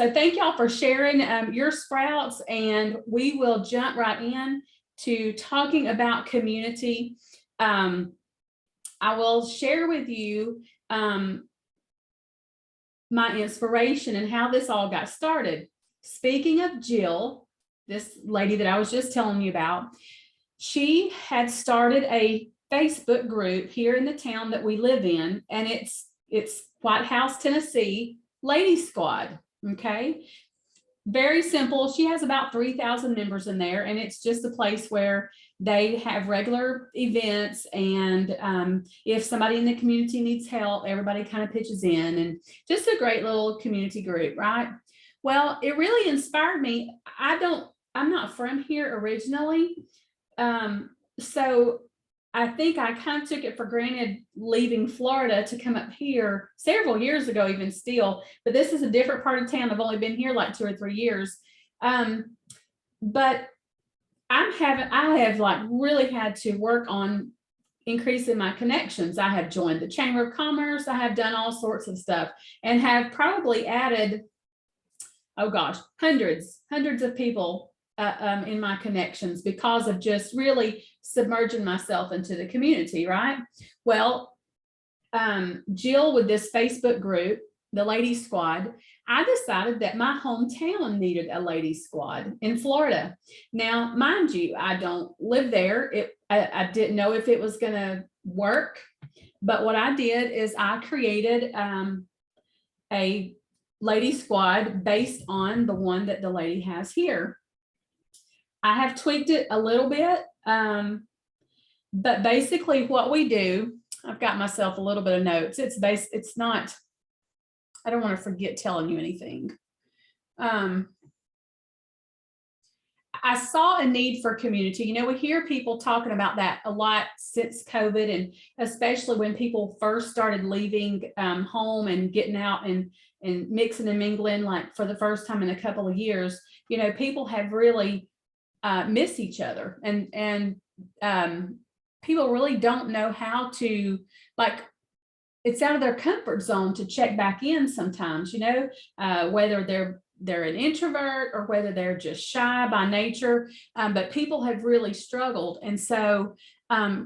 So thank y'all for sharing your sprouts, and we will jump right in to talking about community. I will share with you my inspiration and how this all got started. Speaking of Jill, this lady that I was just telling you about, she had started a Facebook group here in the town that we live in, and it's White House, Tennessee Lady Squad. Okay, very simple. She has about 3,000 members in there, and it's just a place where they have regular events, and if somebody in the community needs help, everybody kind of pitches in, and just a great little community group, right? Well, it really inspired me. I'm not from here originally, so I think I kind of took it for granted leaving Florida to come up here several years ago, even still, but this is a different part of town. I've only been here like 2 or 3 years. But I have like really had to work on increasing my connections. I have joined the Chamber of Commerce. I have done all sorts of stuff and have probably added, oh gosh, hundreds of people in my connections because of just really submerging myself into the community, right? Well, Jill, with this Facebook group, the Ladies Squad, I decided that my hometown needed a Ladies Squad in Florida. Now, mind you, I don't live there. I didn't know if it was going to work, but what I did is I created a Ladies Squad based on the one that the lady has here. I have tweaked it a little bit, but basically what we do, I've got myself a little bit of notes. It's not, I don't want to forget telling you anything. I saw a need for community. You know, we hear people talking about that a lot since COVID, and especially when people first started leaving home and getting out and mixing and mingling, like for the first time in a couple of years, you know, people have really miss each other, and people really don't know how to, like, it's out of their comfort zone to check back in sometimes, you know, whether they're an introvert or whether they're just shy by nature, but people have really struggled. And so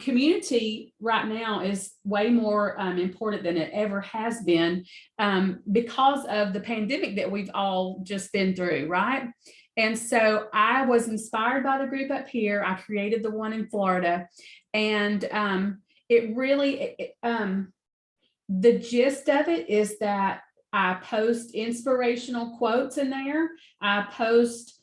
community right now is way more important than it ever has been because of the pandemic that we've all just been through, right? And so I was inspired by the group up here. I created the one in Florida, and it really, the gist of it is that I post inspirational quotes in there. I post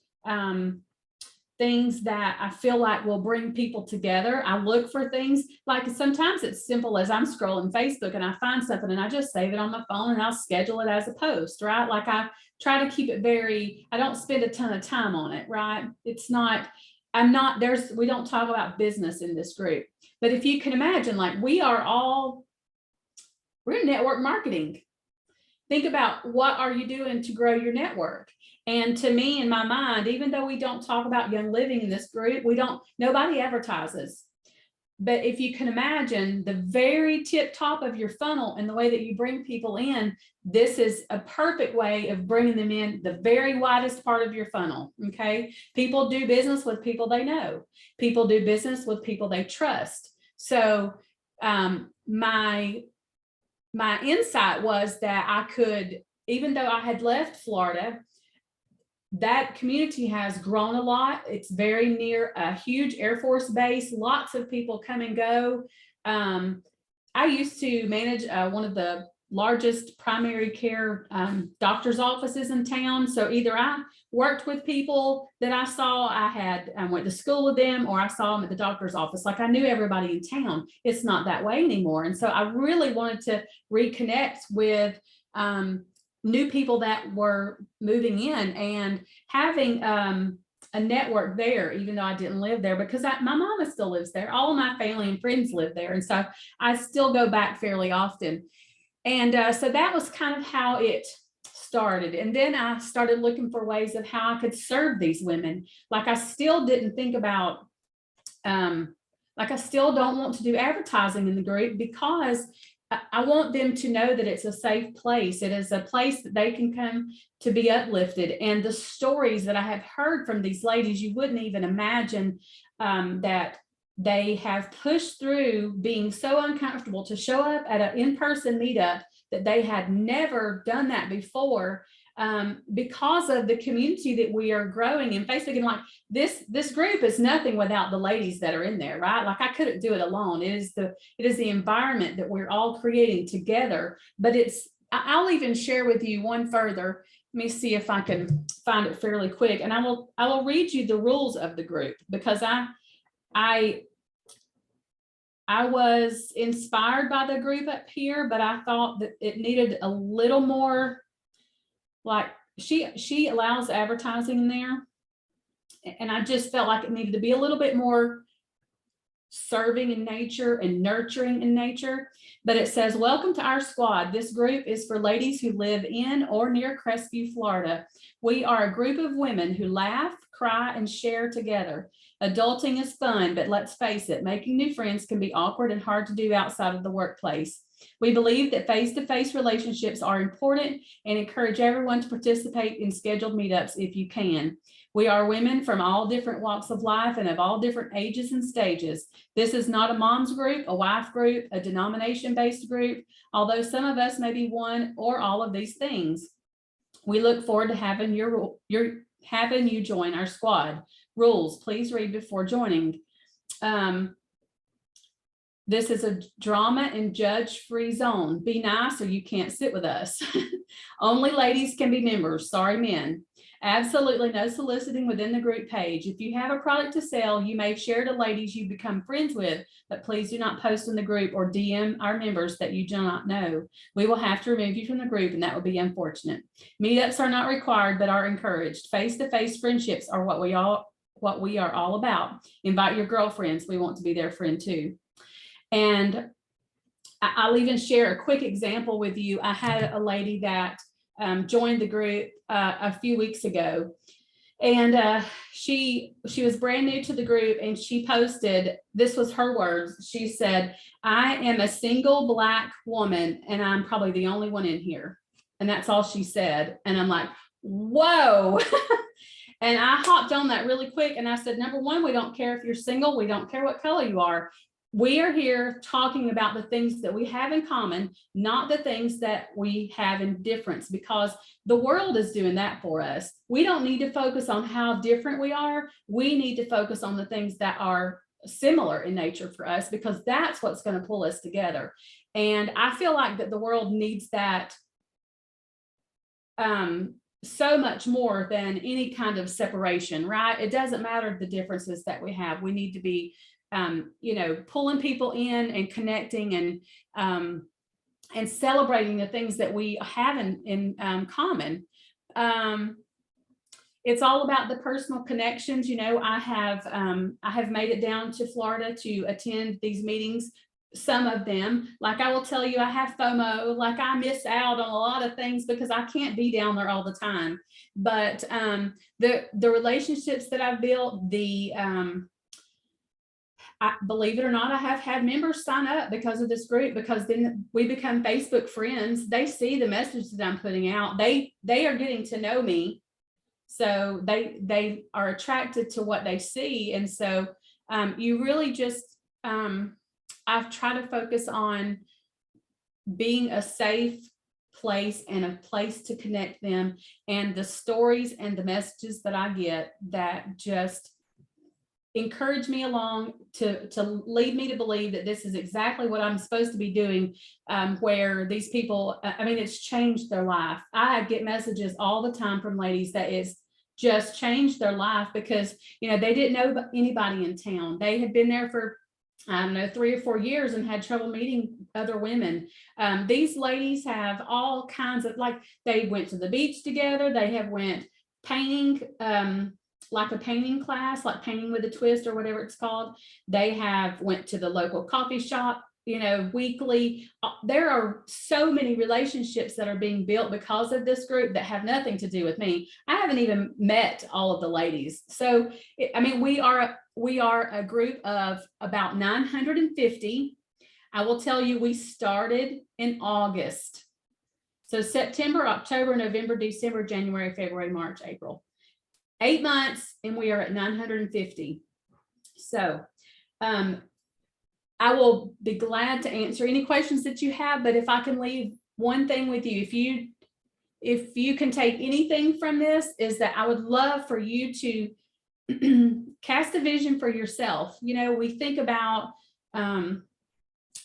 things that I feel like will bring people together. I look for things, like sometimes it's simple as I'm scrolling Facebook and I find something and I just save it on my phone and I'll schedule it as a post, right? Like I try to keep it I don't spend a ton of time on it, right? It's not, we don't talk about business in this group, but if you can imagine, like we're in network marketing. Think about what are you doing to grow your network? And to me, in my mind, even though we don't talk about Young Living in this group, nobody advertises. But if you can imagine the very tip top of your funnel and the way that you bring people in, this is a perfect way of bringing them in the very widest part of your funnel, okay? People do business with people they know. People do business with people they trust. So my insight was that I could, even though I had left Florida, that community has grown a lot. It's very near a huge Air Force base. Lots of people come and go. I used to manage one of the largest primary care doctor's offices in town. So either I worked with people that I saw, I went to school with them, or I saw them at the doctor's office. Like I knew everybody in town. It's not that way anymore. And so I really wanted to reconnect with new people that were moving in and having a network there, even though I didn't live there, because my mama still lives there. All of my family and friends live there. And so I still go back fairly often. And so that was kind of how it started. And then I started looking for ways of how I could serve these women. Like I still didn't think about, like I still don't want to do advertising in the group because I want them to know that it's a safe place. It is a place that they can come to be uplifted. And the stories that I have heard from these ladies, you wouldn't even imagine that they have pushed through being so uncomfortable to show up at an in-person meetup, that they had never done that before, because of the community that we are growing in Facebook. And like this group is nothing without the ladies that are in there, right? Like I couldn't do it alone. It is the environment that we're all creating together. But I'll even share with you one further. Let me see if I can find it fairly quick, and I will read you the rules of the group, because I was inspired by the group up here, but I thought that it needed a little more, like she allows advertising in there. And I just felt like it needed to be a little bit more serving in nature and nurturing in nature. But it says, welcome to our squad. This group is for ladies who live in or near Crestview, Florida. We are a group of women who laugh, cry, and share together. Adulting is fun, but let's face it, making new friends can be awkward and hard to do outside of the workplace. We believe that face-to-face relationships are important and encourage everyone to participate in scheduled meetups if you can. We are women from all different walks of life and of all different ages and stages. This is not a mom's group, a wife group, a denomination-based group, although some of us may be one or all of these things. We look forward to having you join our squad. Rules, please read before joining. This is a drama and judge-free zone. Be nice or you can't sit with us. Only ladies can be members. Sorry, men. Absolutely no soliciting within the group page. If you have a product to sell, you may share to ladies you become friends with, but please do not post in the group or DM our members that you do not know. We will have to remove you from the group, and that would be unfortunate. Meetups are not required, but are encouraged. Face-to-face friendships are what we are all about. Invite your girlfriends. We want to be their friend too. And I'll even share a quick example with you. I had a lady that joined the group a few weeks ago, and she was brand new to the group, and she posted, this was her words. She said, I am a single Black woman and I'm probably the only one in here. And that's all she said. And I'm like, whoa. And I hopped on that really quick, and I said, number one, we don't care if you're single. We don't care what color you are. We are here talking about the things that we have in common, not the things that we have in difference, because the world is doing that for us. We don't need to focus on how different we are. We need to focus on the things that are similar in nature for us, because that's what's going to pull us together. And I feel like that the world needs that so much more than any kind of separation, right? It doesn't matter the differences that we have. We need to be pulling people in and connecting and celebrating the things that we have in common. It's all about the personal connections. I have made it down to Florida to attend these meetings. Some of them, like I will tell you, I have FOMO, like I miss out on a lot of things because I can't be down there all the time. But the relationships that I've built, believe it or not, I have had members sign up because of this group, because then we become Facebook friends. They see the messages that I'm putting out. They are getting to know me. So they are attracted to what they see. And so you really just, I've tried to focus on being a safe place and a place to connect them, and the stories and the messages that I get that just encourage me along to lead me to believe that this is exactly what I'm supposed to be doing, where these people, it's changed their life. I get messages all the time from ladies that it's just changed their life because, they didn't know anybody in town. They had been there for, 3 or 4 years and had trouble meeting other women. These ladies have all kinds of, like, they went to the beach together. They have went painting, like a painting class, like painting with a twist or whatever it's called. They have went to the local coffee shop, weekly. There are so many relationships that are being built because of this group that have nothing to do with me. I haven't even met all of the ladies. So, we are a group of about 950. I will tell you, we started in August. So September, October, November, December, January, February, March, April. 8 months, and we are at 950. So I will be glad to answer any questions that you have, but if I can leave one thing with you, if you can take anything from this, is that I would love for you to cast a vision for yourself. You know, we think about, oh,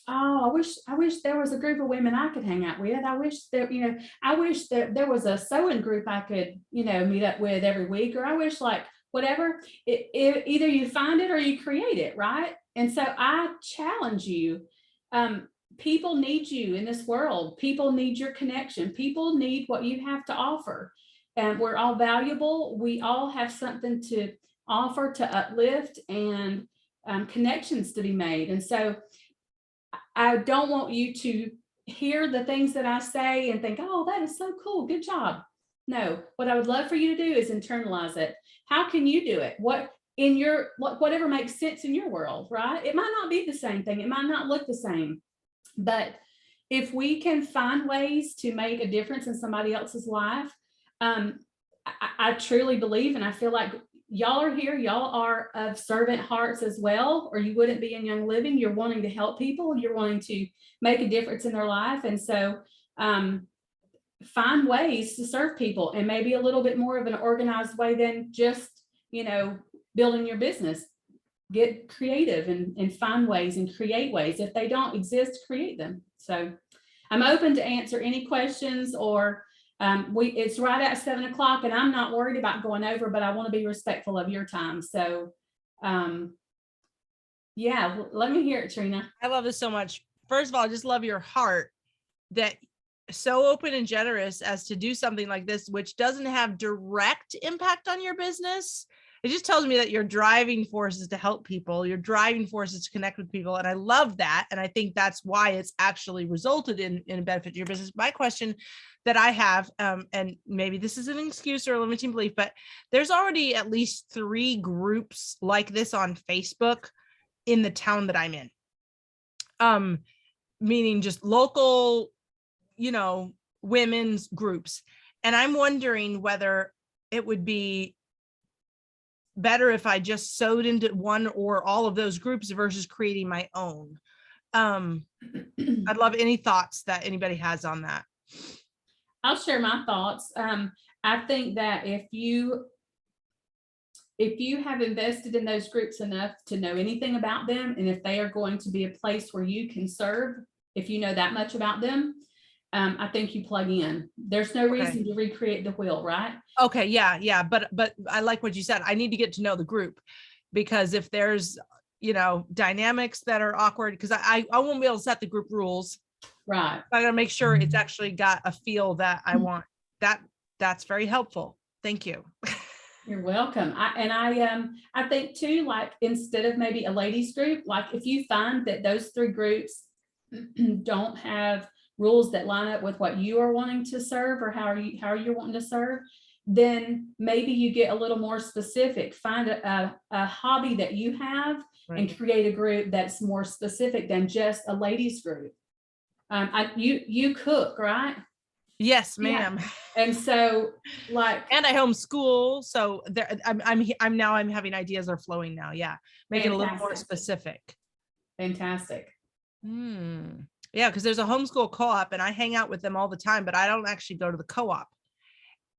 I wish there was a group of women I could hang out with. I wish that, you know, I wish that there was a sewing group I could, you know, meet up with every week, or I wish, like, whatever. Either you find it or you create it, right? And so I challenge you. People need you in this world. People need your connection. People need what you have to offer. And we're all valuable. We all have something to offer, to uplift, and connections to be made. And so I don't want you to hear the things that I say and think, oh, that is so cool, good job. No, what I would love for you to do is internalize it. How can you do it? Whatever makes sense in your world, right? It might not be the same thing. It might not look the same. But if we can find ways to make a difference in somebody else's life, I truly believe, and I feel like y'all are here, y'all are of servant hearts as well, or you wouldn't be in Young Living. You're wanting to help people, you're wanting to make a difference in their life. And so find ways to serve people, and maybe a little bit more of an organized way than just, you know, building your business. Get creative and find ways and create ways. If they don't exist, create them. So I'm open to answer any questions, or it's right at 7 o'clock, and I'm not worried about going over, but I want to be respectful of your time. So yeah, let me hear it, Trina. I love this so much. First of all, I just love your heart, that so open and generous as to do something like this, which doesn't have direct impact on your business. It just tells me that your driving force is to help people. Your driving force is to connect with people. And I love that. And I think that's why it's actually resulted in a benefit to your business. My question that I have, and maybe this is an excuse or a limiting belief, but there's already at least 3 groups like this on Facebook in the town that I'm in. Meaning just local, you know, women's groups. And I'm wondering whether it would be better if I just sewed into one or all of those groups versus creating my own. I'd love any thoughts that anybody has on that. I'll share my thoughts. I think that if you have invested in those groups enough to know anything about them, and if they are going to be a place where you can serve, if you know that much about them, I think you plug in. There's no reason to recreate the wheel, right? Okay, yeah. But I like what you said. I need to get to know the group, because if there's, you know, dynamics that are awkward, because I won't be able to set the group rules. Right. I gotta make sure it's actually got a feel that I want. That's very helpful. Thank you. You're welcome. I think too, like, instead of maybe a ladies group, like if you find that those 3 groups don't have rules that line up with what you are wanting to serve, or how are you wanting to serve, then maybe you get a little more specific. Find a hobby that you have, right, and create a group that's more specific than just a ladies group. You cook, right? Yes, ma'am. Yeah. And so, like, and I homeschool, so there, I'm having ideas are flowing now. Yeah, make it a little more specific. Fantastic. Yeah, because there's a homeschool co-op, and I hang out with them all the time, but I don't actually go to the co-op.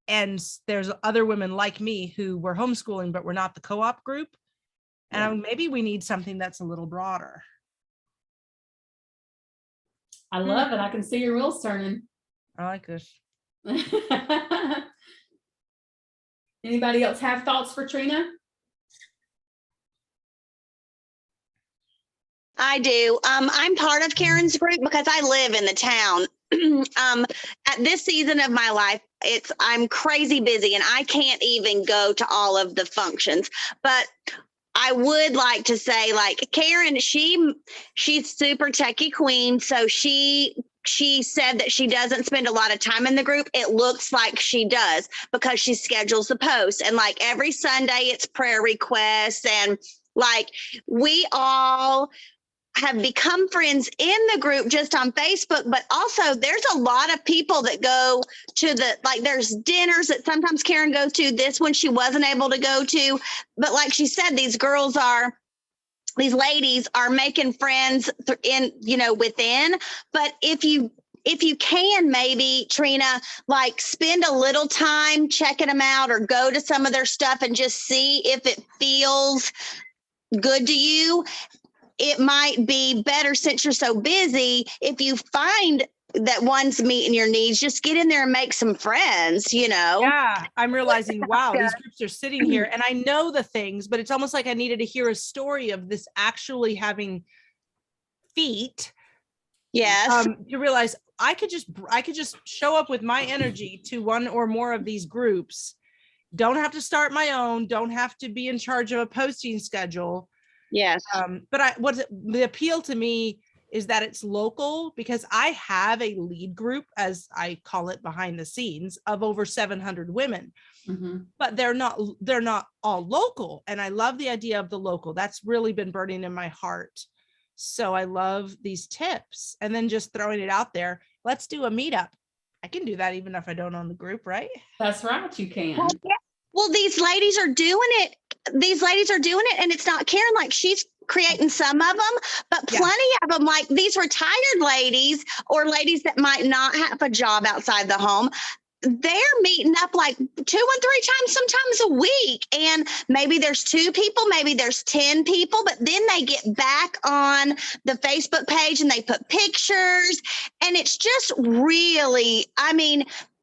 And there's other women like me who were homeschooling, but we're not the co-op group. And maybe we need something that's a little broader. I love it. I can see your wheels turning. I like this. Anybody else have thoughts for Trina? I do. I'm part of Karen's group because I live in the town. At this season of my life, I'm crazy busy and I can't even go to all of the functions. But I would like to say, like, Karen, she's super techie queen. So she said that she doesn't spend a lot of time in the group. It looks like she does because she schedules the posts, and like every Sunday it's prayer requests, and like we all have become friends in the group just on Facebook, but also there's a lot of people that go to there's dinners that sometimes Karen goes to. This one she wasn't able to go to, but like she said, these ladies are making friends within. But if you can, maybe Trina, like spend a little time checking them out or go to some of their stuff and just see if it feels good to you. It might be better, since you're so busy, if you find that one's meeting your needs, just get in there and make some friends, Yeah, I'm realizing, wow, these groups are sitting here and I know the things, but it's almost like I needed to hear a story of this actually having feet. Yes. To realize I could just show up with my energy to one or more of these groups. Don't have to start my own, don't have to be in charge of a posting schedule. Yes. But the appeal to me is that it's local, because I have a lead group, as I call it, behind the scenes, of over 700 women. Mm-hmm. But they're not all local. And I love the idea of the local. That's really been burning in my heart. So I love these tips, and then just throwing it out there. Let's do a meetup. I can do that even if I don't own the group, right? That's right, you can. Well, these ladies are doing it. And it's not Karen, like she's creating some of them, but plenty of them, like these retired ladies or ladies that might not have a job outside the home. They're meeting up like 2 and 3 times, sometimes a week. And maybe there's 2 people, maybe there's 10 people, but then they get back on the Facebook page and they put pictures. And it's just really,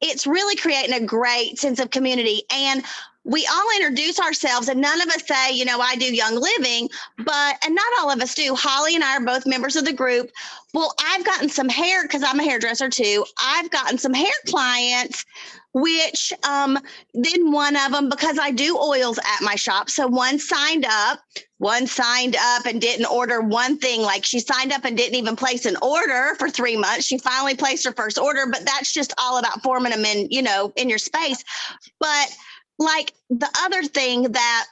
it's really creating a great sense of community. And we all introduce ourselves, and none of us say, I do Young Living, and not all of us do. Holly and I are both members of the group. Well, I've gotten some hair, because I'm a hairdresser too. I've gotten some hair clients, which then one of them, because I do oils at my shop. So one signed up and didn't order one thing. Like she signed up and didn't even place an order for 3 months. She finally placed her first order, but that's just all about forming them in your space. But like the other thing that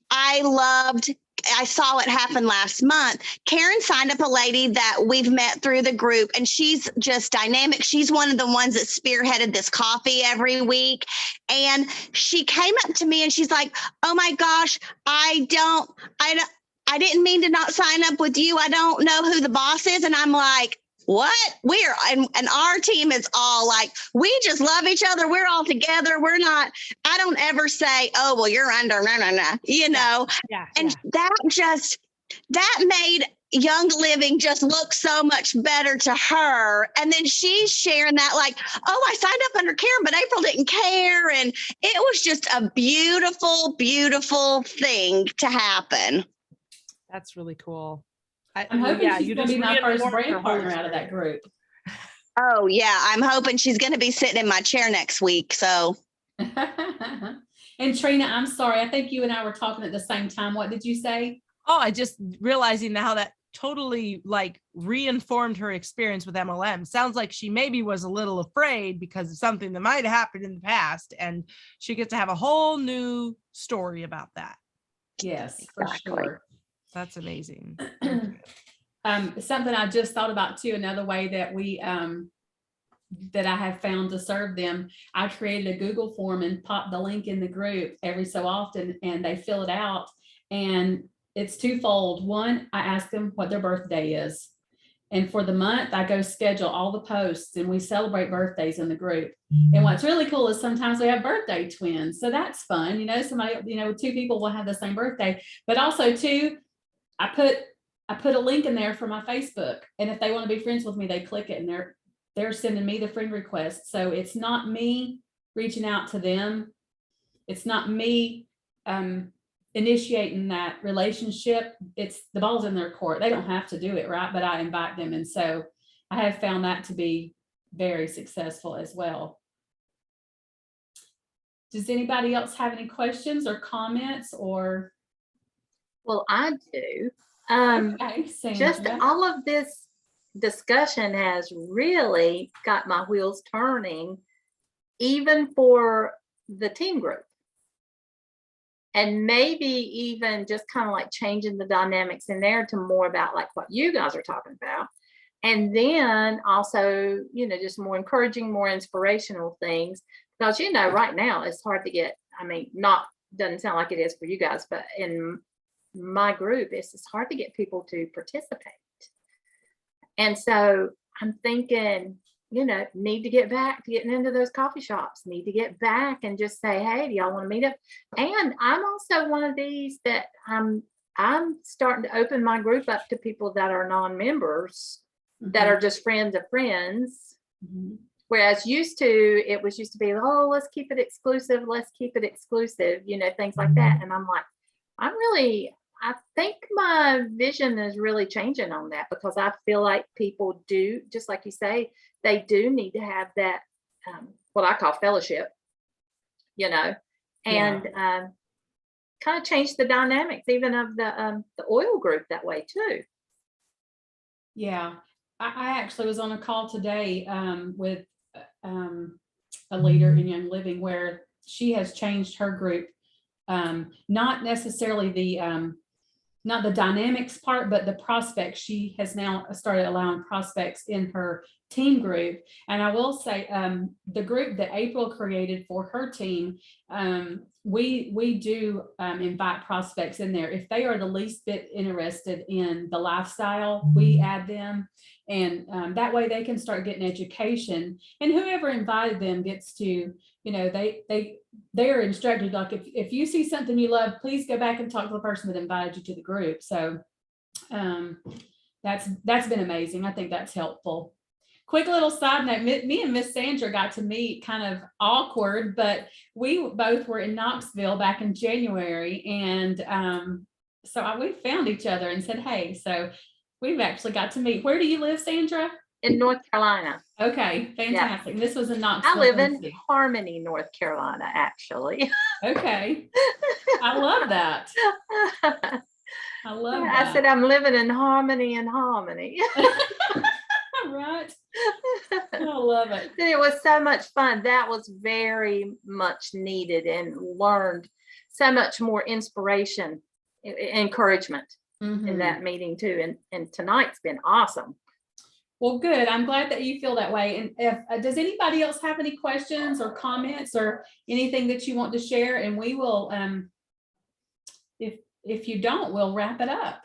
I loved, I saw it happen last month. Karen signed up a lady that we've met through the group, and she's just dynamic. She's one of the ones that spearheaded this coffee every week. And she came up to me and she's like, oh my gosh, I didn't mean to not sign up with you. I don't know who the boss is. And I'm like, what? And our team is all like, we just love each other. We're all together. I don't ever say, oh, well, you're under, Yeah. And that made Young Living just look so much better to her. And then she's sharing that like, oh, I signed up under Karen, but April didn't care. And it was just a beautiful, beautiful thing to happen. That's really cool. I'm hoping she's going to be my first brand partner out of that group. Oh, yeah. I'm hoping she's going to be sitting in my chair next week. So. And Trina, I'm sorry. I think you and I were talking at the same time. What did you say? Oh, I just realizing how that totally like reinformed her experience with MLM. Sounds like she maybe was a little afraid because of something that might have happened in the past. And she gets to have a whole new story about that. Yes, for sure. That's amazing. Something I just thought about too, another way that that I have found to serve them, I created a Google form and pop the link in the group every so often, and they fill it out. And it's twofold. One, I ask them what their birthday is. And for the month, I go schedule all the posts, and we celebrate birthdays in the group. And what's really cool is sometimes we have birthday twins. So that's fun. Somebody, 2 people will have the same birthday, but also too, I put a link in there for my Facebook, and if they want to be friends with me, they click it, and they're sending me the friend request. So it's not me reaching out to them. It's not me initiating that relationship. It's the ball's in their court. They don't have to do it, right? But I invite them, and so I have found that to be very successful as well. Does anybody else have any questions or comments or? Well, I do. Okay, just all of this discussion has really got my wheels turning, even for the team group. and maybe even just kind of like changing the dynamics in there to more about like what you guys are talking about. And then also, just more encouraging, more inspirational things. Because, right now it's hard to get, doesn't sound like it is for you guys, but in my group, it's hard to get people to participate. And so I'm thinking, need to get back to getting into those coffee shops, need to get back and just say, hey, do y'all want to meet up? And I'm also one of these that I'm starting to open my group up to people that are non-members, that are just friends of friends. Whereas used to be, oh, let's keep it exclusive, things like that. And I'm like, I think my vision is really changing on that, because I feel like people do, just like you say, they do need to have that, what I call fellowship, and kind of change the dynamics even of the oil group that way too. Yeah, I actually was on a call today with a leader in Young Living, where she has changed her group, not necessarily not the dynamics part, but the prospects. She has now started allowing prospects in her team group. And I will say, the group that April created for her team, we do invite prospects in there. If they are the least bit interested in the lifestyle, we add them. And that way they can start getting education. And whoever invited them gets to, they are instructed, like, if you see something you love, please go back and talk to the person that invited you to the group. So that's been amazing. I think that's helpful. Quick little side note, me and Miss Sandra got to meet kind of awkward, but we both were in Knoxville back in January. And so we found each other and said, hey, so we've actually got to meet. Where do you live, Sandra? In North Carolina. Okay, fantastic. Yeah. This was in Knoxville. I live in Harmony, North Carolina, actually. Okay. I love that. I love that. I said, I'm living in Harmony and Harmony. Right. I love it. It was so much fun. That was very much needed, and learned so much more inspiration, encouragement in that meeting too. And tonight's been awesome. Well, good. I'm glad that you feel that way. And if does anybody else have any questions or comments or anything that you want to share? And we will, if you don't, we'll wrap it up.